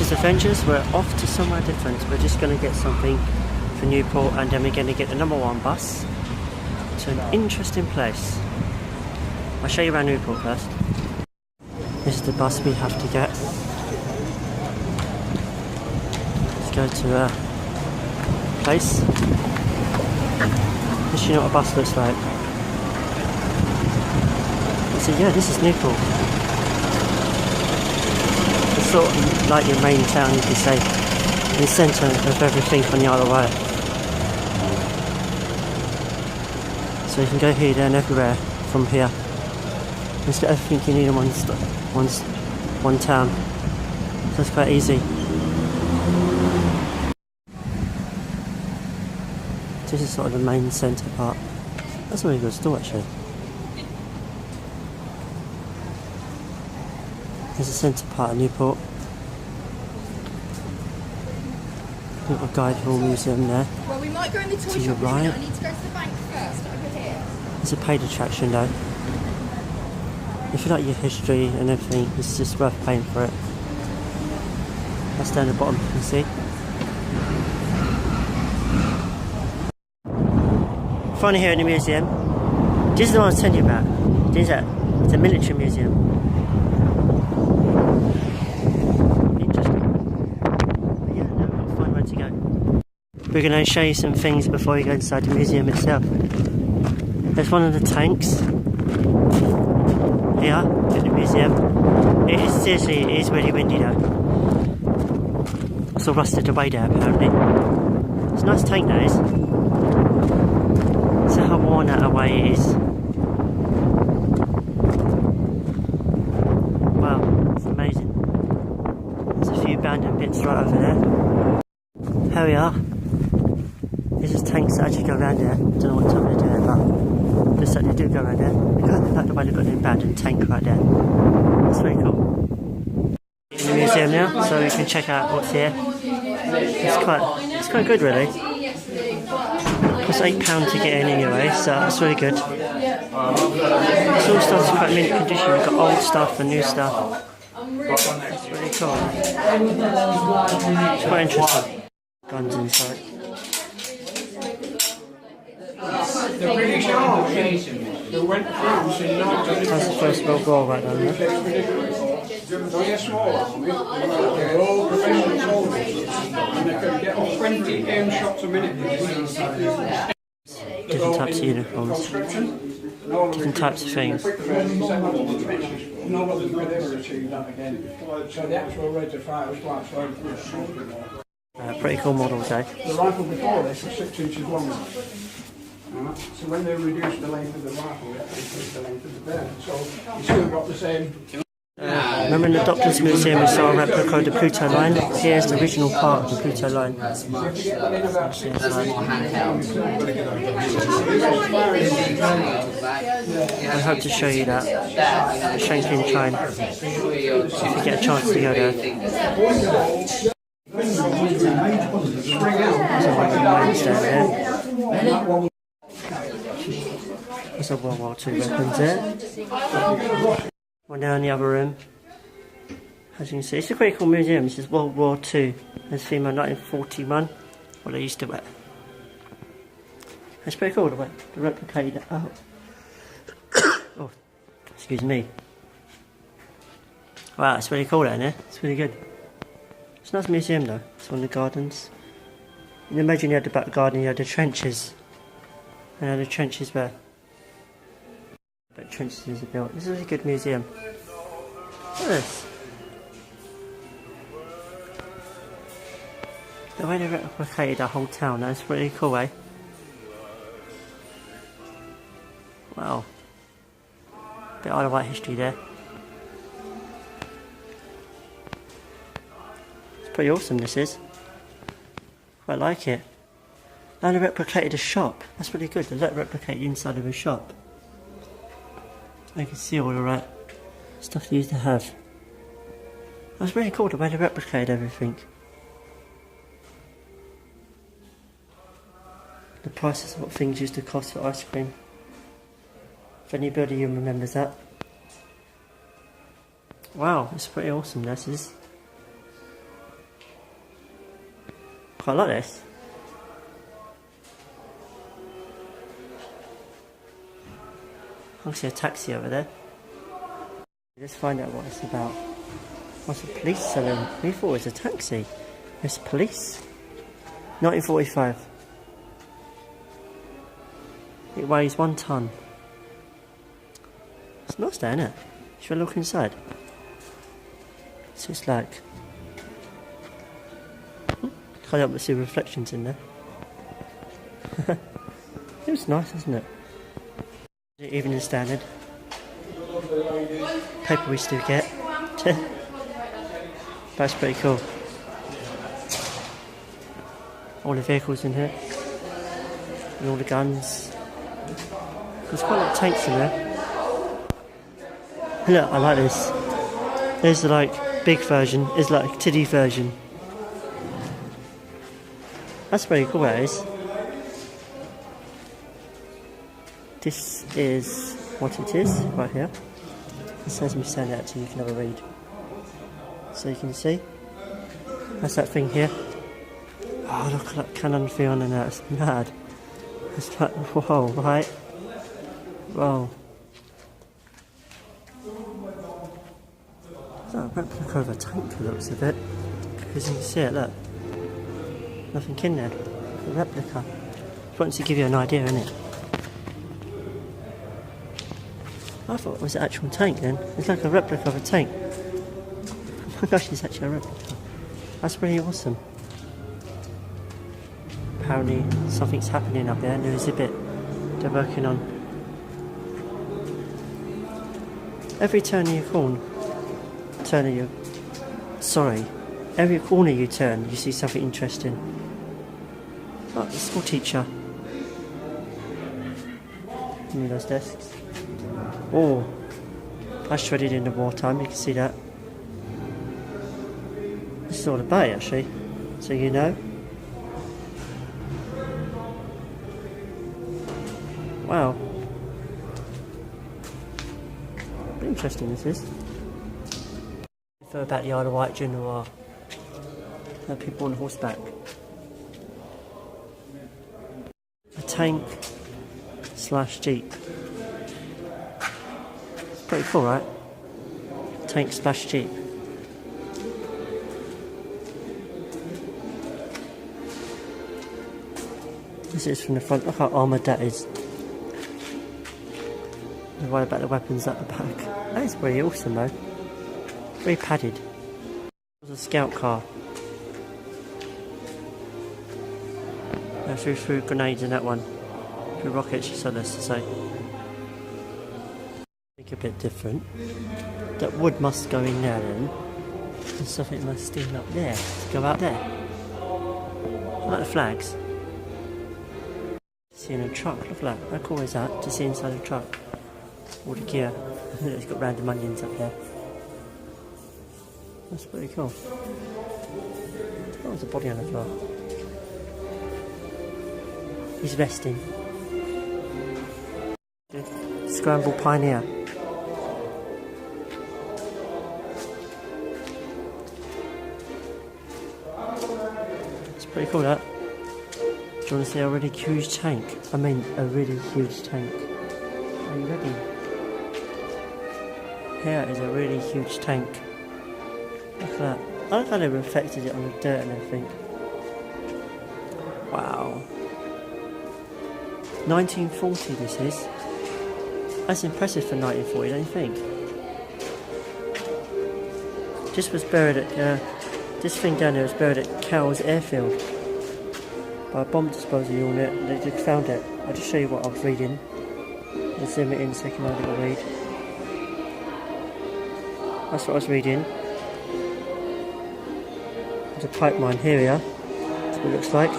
Adventures, we're off to somewhere different. We're just going to get something for Newport and then we're going to get the #1 bus to an interesting place. I'll show you around Newport first. This is the bus we have to get. Let's go to a place. This is what a bus looks like. So yeah, this is Newport. It's sort of like your main town, you could say. In the centre of everything on the Isle of Wight. So you can go here, there and everywhere from here. Just get everything you need in one town. So it's quite easy. This is sort of the main centre part. That's a really good store actually. There's a centre part of Newport. Little Guildhall Museum there. Well, we might go in the toy to your shop. right. I need to go to the bank first, over here. It's a paid attraction though. If you like your history and everything, it's just worth paying for it. That's down the bottom, you can see. Finally here in the museum. This is the one I was telling you about. This is it. It's a military museum. Interesting. But yeah, now we've got to find where to go. We're going to show you some things before we go inside the museum itself. There's one of the tanks. Here, in the museum. It is seriously, it is really windy though. It's all rusted away there apparently. It's a nice tank that is. See how worn out away it is. Wow, it's amazing. There's a few abandoned bits right over there. Here we are. This is tanks that actually go around there. Don't know what time they do it, but looks like they do go around there. I like the way they've got an abandoned tank right there. That's very cool. In the museum now, so we can check out what's here. It's quite good really. It's £8 to get in anyway, so that's really good. It's all stuff's quite mint condition. We've got old stuff and new stuff. It's really cool. It's quite interesting. Guns inside. The British Army who went France in 19... That's the First World War right down there. Only a small army, they're all professional soldiers, and they could get off 20 aim shots a minute. Different types of uniforms. Different types of things. Nobody's ever achieved that again. So the actual rate of fire was quite slow for a shooting war. Pretty cool models though. The rifle before this was 6 inches longer. So when they reduced the length of the rifle, they increased the length of the gun. So you still got the same. Remember in the Doctor's Museum we saw a replica of the Pluto line? Here's the original part of the Pluto line. I hope to show you that. Shanklin train. If you get a chance to go there. There's a lot of mines down there. There's a World War II weapons there. One down in the other room. As you can see, it's a pretty cool museum. This is World War II. It's female 1941. What they used to wear. It's pretty cool to replicate it. Oh. Oh, excuse me. Wow, it's really cool down there. It's really good. It's a nice museum though. It's one of the gardens. You imagine you had the back garden, you had the trenches. And now the trenches were. But trenches are built. This is a really good museum. Look at this. The way they replicated the whole town, that's really cool, eh? Wow. Bit of Isle of Wight history there. It's pretty awesome, this is. Quite like it. And they replicated a shop. That's really good. They replicate the inside of a shop. I can see all the right stuff they used to have. That's really cool the way they replicated everything. The prices of what things used to cost for ice cream. If anybody even remembers that. Wow, it's pretty awesome, this is. Quite like this. I can see a taxi over there. Let's find out what it's about. What's a police salon? We thought it was a taxi. It's police. 1945. It weighs 1 ton. It's nice there, isn't it? Should I look inside? So it's like... Can't help but see reflections in there. It was nice, isn't it? Evening Standard. Paper we still get. That's pretty cool. All the vehicles in here. And all the guns. There's quite a lot of tanks in there. Look, I like this. There's the like big version. There's like a kiddie version. That's pretty cool, that is. This is what it is, right here. It says me stand out to you, can have a read. So you can see. That's that thing here. Oh, look at that cannon feeling in that, it's mad. It's like, whoa, right? Whoa. Is that a replica of a tank that looks a bit? Because you can see it, look. Nothing in there. A replica. Just wanted to give you an idea, innit? I thought it was an actual tank then. It's like a replica of a tank. Oh my gosh, it's actually a replica. That's really awesome. Apparently something's happening up there, new exhibit they're working on. Every turn you corner, every corner you turn, you see something interesting. Like the school teacher. Give those desks. Oh, that's shredded in the wartime, you can see that. This is all about it, actually, so you know. Wow. Interesting this is. Info about the Isle of Wight General people on horseback. A tank / jeep. It's pretty cool, right? Tank / jeep. This is from the front. Look how armoured that is. Don't worry about the weapons at the back. That is pretty awesome though. Very padded. There's a scout car. Threw grenades in that one. Threw rockets, so let's say. Think a bit different. That wood must go in there then. And something must steam up there to go out there. I like the flags. See in a truck, look at that. How cool is that to see inside a truck? All the gear. It's got random onions up there. That's pretty cool. Oh, there's a body on as well. He's resting. Scramble Pioneer. It's pretty cool that. Do you want to see a really huge tank? I mean a really huge tank. Are you ready? Here is a really huge tank. Look at that. I like how they reflected it on the dirt and everything. Wow. 1940 this is. That's impressive for 1940, don't you think? This was buried at, this thing down there was buried at Cowes Airfield. By a bomb disposal unit, they found it. I'll just show you what I was reading. I'll zoom it in so you can have a little read. That's what I was reading. There's a pipe mine here, yeah. That's what it looks like.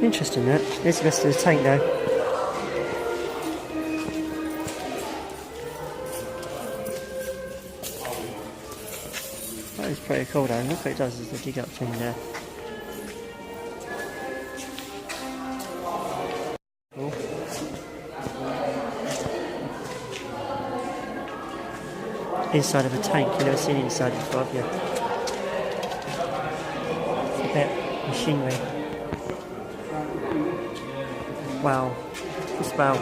Interesting that. Here's the rest of the tank though. That is pretty cool though. Look what it does is the dig up thing there. Cool. Inside of a tank, you've never seen it inside before, have you? It's a machinery. Wow. Just about